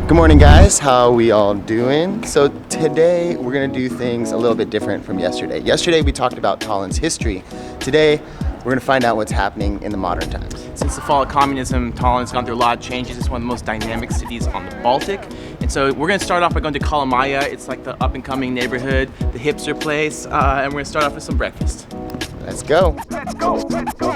Good morning, guys. How are we all doing? So today we're gonna do things a little bit different from yesterday. Yesterday we talked about Tallinn's history. Today we're gonna find out what's happening in the modern times. Since the fall of communism, Tallinn's gone through a lot of changes. It's one of the most dynamic cities on the Baltic. And so we're gonna start off by going to Kalamaja. It's like the up and coming neighborhood, the hipster place, and we're gonna start off with some breakfast. Let's go. Let's go, let's go.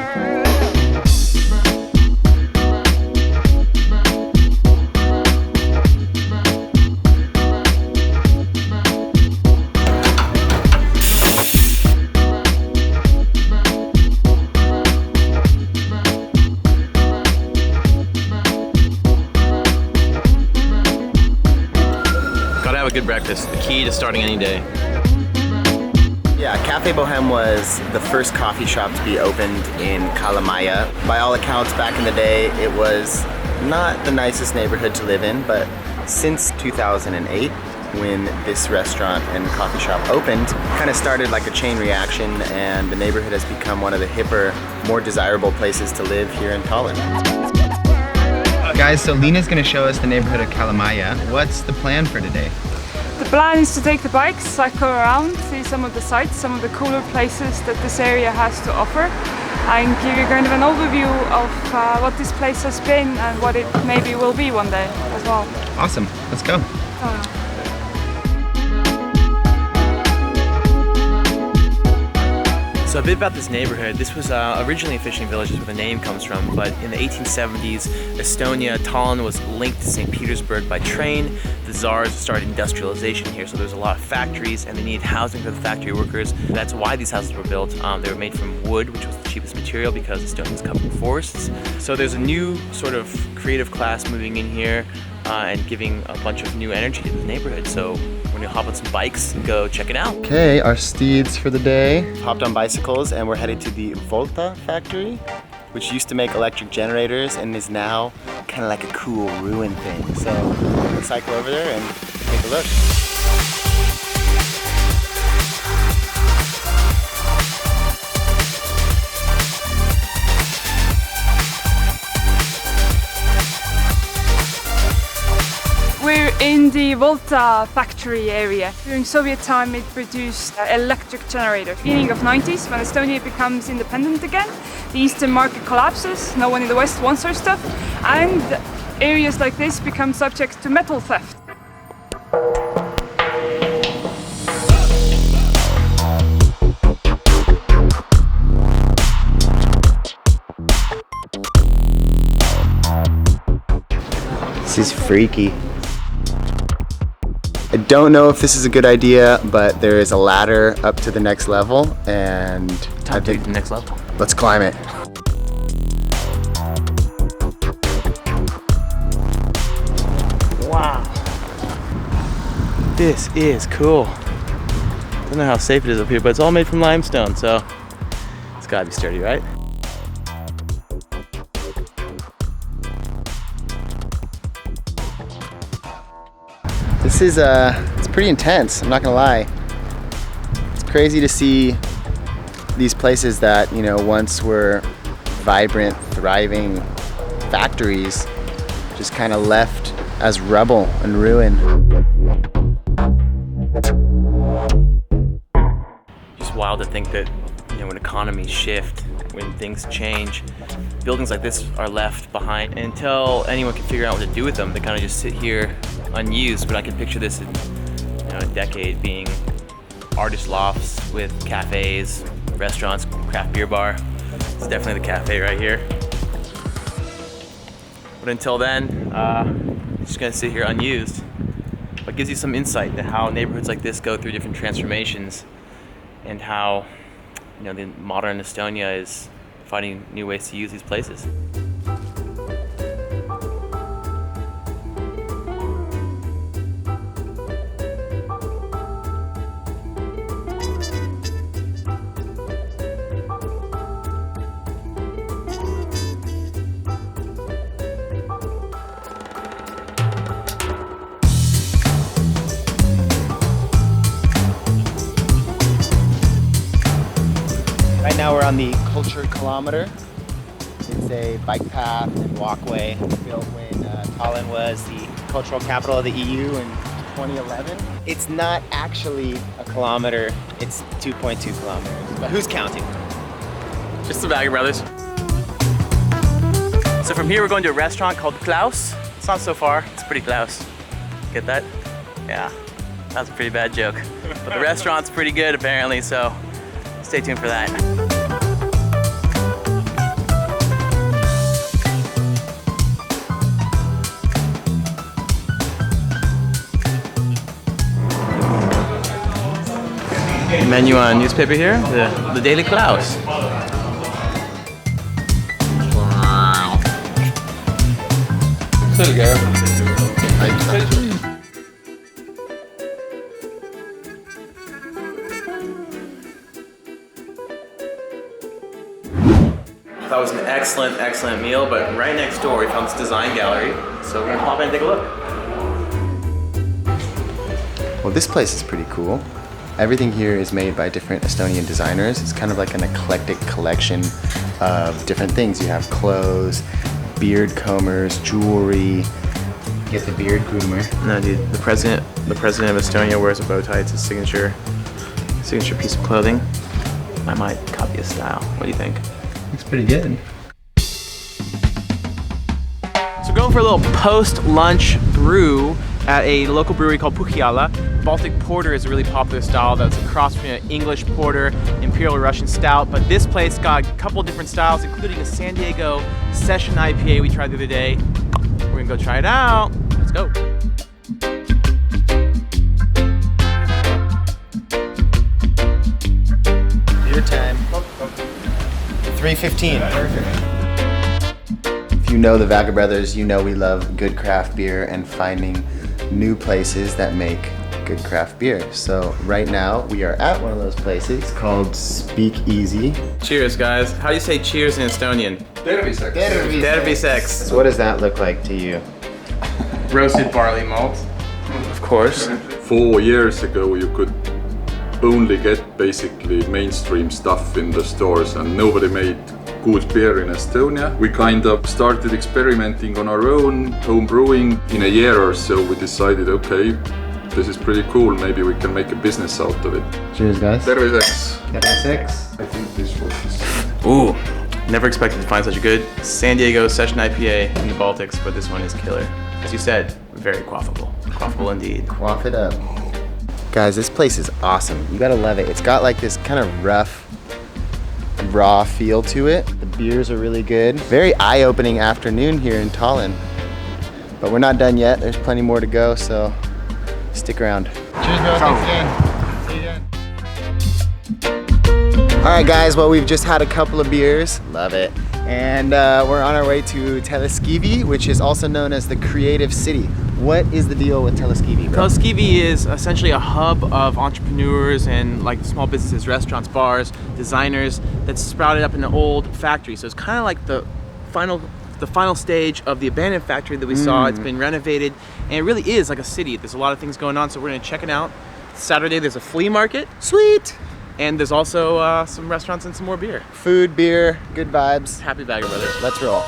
Have a good breakfast, the key to starting any day. Yeah, Cafe Bohem was the first coffee shop to be opened in Kalamaja. By all accounts, back in the day, it was not the nicest neighborhood to live in, but since 2008, when this restaurant and coffee shop opened, kind of started like a chain reaction, and the neighborhood has become one of the hipper, more desirable places to live here in Tallinn. Guys, so Lena's gonna show us the neighborhood of Kalamaja. What's the plan for today? The plan is to take the bikes, cycle around, see some of the sights, some of the cooler places that this area has to offer, and give you kind of an overview of what this place has been and what it maybe will be one day as well. Awesome, let's go. So a bit about this neighborhood. This was originally a fishing village, is where the name comes from, but in the 1870s, Estonia, Tallinn was linked to St. Petersburg by train. The Tsars started industrialization here, so there's a lot of factories, and they needed housing for the factory workers. That's why these houses were built. They were made from wood, which was the cheapest material because Estonia is covered in forests. So there's a new sort of creative class moving in here and giving a bunch of new energy to the neighborhood. So we're gonna hop on some bikes and go check it out. Okay, our steeds for the day. Hopped on bicycles and we're headed to the Volta factory, which used to make electric generators and is now kind of like a cool ruin thing. So we'll cycle over there and take a look. We're in the Volta factory area. During Soviet time it produced electric generators. Beginning of 90s, when Estonia becomes independent again, the eastern market collapses, no one in the west wants our stuff, and areas like this become subject to metal theft. This is freaky. I don't know if this is a good idea, but there is a ladder up to the next level, and I think the next level. Let's climb it. Wow. This is cool. Don't know how safe it is up here, but it's all made from limestone, so it's gotta be sturdy, right? This is it's pretty intense, I'm not gonna lie. It's crazy to see these places that, you know, once were vibrant, thriving factories just kind of left as rubble and ruin. Just wild to think that, you know, when economies shift, when things change, buildings like this are left behind. And until anyone can figure out what to do with them, they kind of just sit here unused. But I can picture this in, you know, a decade being artist lofts with cafes, restaurants, craft beer bar. It's definitely the cafe right here. But until then, it's just gonna sit here unused. But it gives you some insight into how neighborhoods like this go through different transformations, and how, you know, the modern Estonia is finding new ways to use these places. Right now we're on the Culture Kilometer. It's a bike path and walkway built when Tallinn was the cultural capital of the EU in 2011. It's not actually a kilometer, it's 2.2 kilometers, but who's counting? Just the Bagger Brothers. So from here we're going to a restaurant called Klaus. It's not so far, it's pretty Klaus. Get that? Yeah, that's a pretty bad joke. But the restaurant's pretty good apparently, so stay tuned for that. Menu on newspaper here, the Daily Klaus. Wow. Still go. That was an excellent, excellent meal, but right next door we found this design gallery, so we're gonna pop in and take a look. Well, this place is pretty cool. Everything here is made by different Estonian designers. It's kind of like an eclectic collection of different things. You have clothes, beard combers, jewelry. Get the beard groomer. No, dude, the president of Estonia wears a bow tie. It's his signature piece of clothing. I might copy his style. What do you think? Looks pretty good. So going for a little post-lunch brew at a local brewery called Puhjala. Baltic Porter is a really popular style that's a cross between an English porter, Imperial Russian stout, but this place got a couple different styles, including a San Diego Session IPA we tried the other day. We're gonna go try it out. Let's go. Beer time. 3:15. If you know the Bagger Brothers, you know we love good craft beer and finding new places that make good craft beer. So right now we are at one of those places called Speakeasy. Cheers, guys. How do you say cheers in Estonian? Terviseks. Terviseks. So what does that look like to you? Roasted barley malt, of course. 4 years ago you could only get basically mainstream stuff in the stores and nobody made good beer in Estonia. We kind of started experimenting on our own, home brewing. In a year or so we decided, okay, this is pretty cool, maybe we can make a business out of it. Cheers, guys. Terviseks. Terviseks. I think this was... Ooh, never expected to find such a good San Diego Session IPA in the Baltics, but this one is killer. As you said, very quaffable. Quaffable indeed. Quaff it up. Guys, this place is awesome. You gotta love it. It's got like this kind of rough, raw feel to it. The beers are really good. Very eye-opening afternoon here in Tallinn. But we're not done yet. There's plenty more to go, so stick around. Cheers, bro. Thanks again. See you again. All right, guys. Well, we've just had a couple of beers. Love it. And we're on our way to Telliskivi, which is also known as the Creative City. What is the deal with Telliskivi, bro? Telliskivi is essentially a hub of entrepreneurs and like small businesses, restaurants, bars, designers that's sprouted up in an old factory. So it's kind of like the final stage of the abandoned factory that we saw. It's been renovated and it really is like a city. There's a lot of things going on, so we're gonna check it out. Saturday there's a flea market. Sweet. And there's also some restaurants and some more beer. Food, beer, good vibes. Happy Bagger Brothers. Let's roll.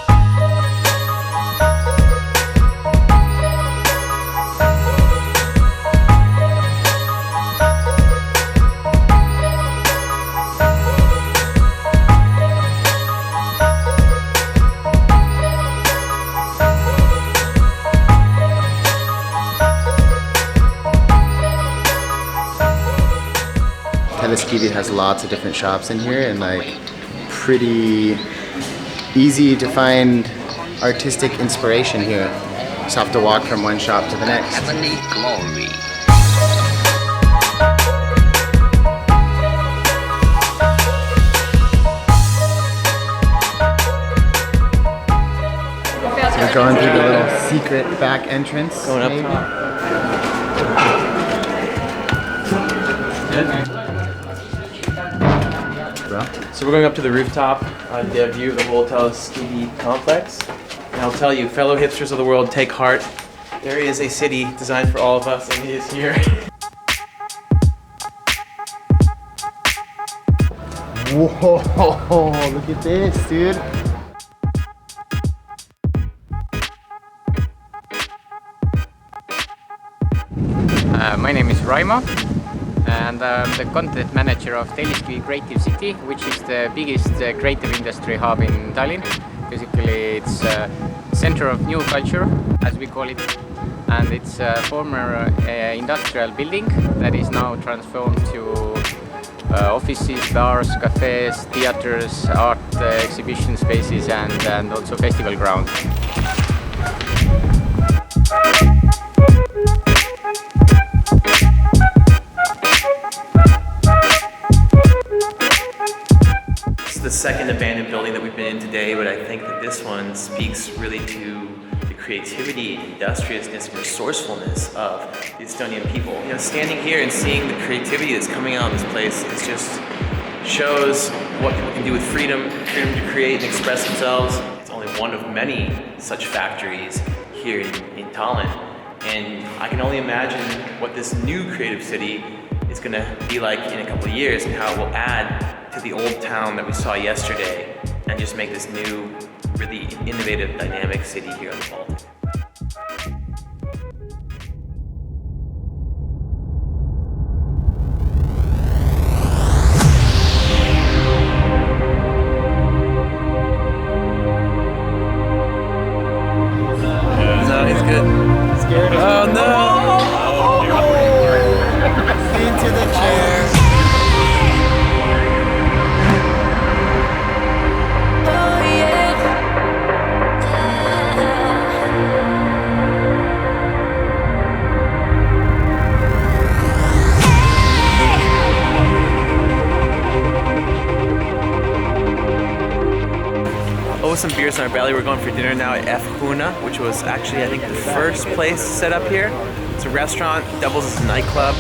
Telliskivi has lots of different shops in here and like pretty easy to find artistic inspiration here. Just have to walk from one shop to the next. Heavenly glory. So we're going through the little secret back entrance. Going up maybe. top. Good. So we're going up to the rooftop to get a view of the whole Telliskivi complex. And I'll tell you, fellow hipsters of the world, take heart. There is a city designed for all of us, and it is here. Whoa, look at this, dude. My name is Raimo, and I'm the content manager of Telliskivi Creative City, which is the biggest creative industry hub in Tallinn. Basically, it's a center of new culture, as we call it, and it's a former industrial building that is now transformed to offices, bars, cafes, theaters, art exhibition spaces, and also festival ground. This is the second abandoned building that we've been in today, but I think that this one speaks really to the creativity, industriousness, and resourcefulness of the Estonian people. You know, standing here and seeing the creativity that's coming out of this place, it just shows what people can do with freedom to create and express themselves. It's only one of many such factories here in Tallinn, and I can only imagine what this new creative city is going to be like in a couple of years and how it will add to the old town that we saw yesterday and just make this new, really innovative, dynamic city here on the Baltic. No, he's good. Scared? Oh no! Into the chair. With some beers in our belly, we're going for dinner now at F Huna, which was actually, I think, the first place set up here. It's a restaurant, doubles as a nightclub.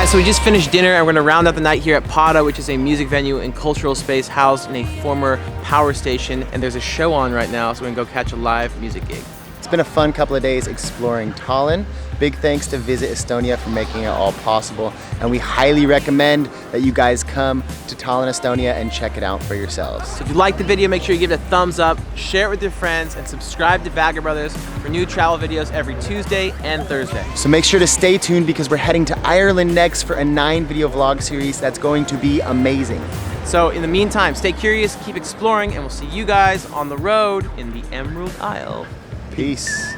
So we just finished dinner and we're gonna round out the night here at Pada, which is a music venue and cultural space housed in a former power station. And there's a show on right now, so we're gonna go catch a live music gig. It's been a fun couple of days exploring Tallinn. Big thanks to Visit Estonia for making it all possible. And we highly recommend that you guys come to Tallinn, Estonia and check it out for yourselves. So if you liked the video, make sure you give it a thumbs up, share it with your friends, and subscribe to Bagger Brothers for new travel videos every Tuesday and Thursday. So make sure to stay tuned because we're heading to Ireland next for a 9-video vlog series that's going to be amazing. So in the meantime, stay curious, keep exploring, and we'll see you guys on the road in the Emerald Isle. Peace.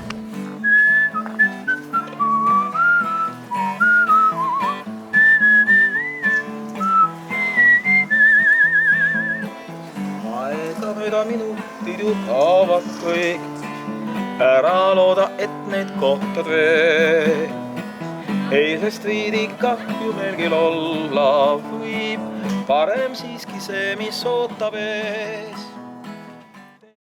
Aega mööda minutid ju kaovad kõik, ära looda, et neid kohtad veel. Ei, sest veidi kahju meilgi olla võib, parem siiski see, mis ootab ees.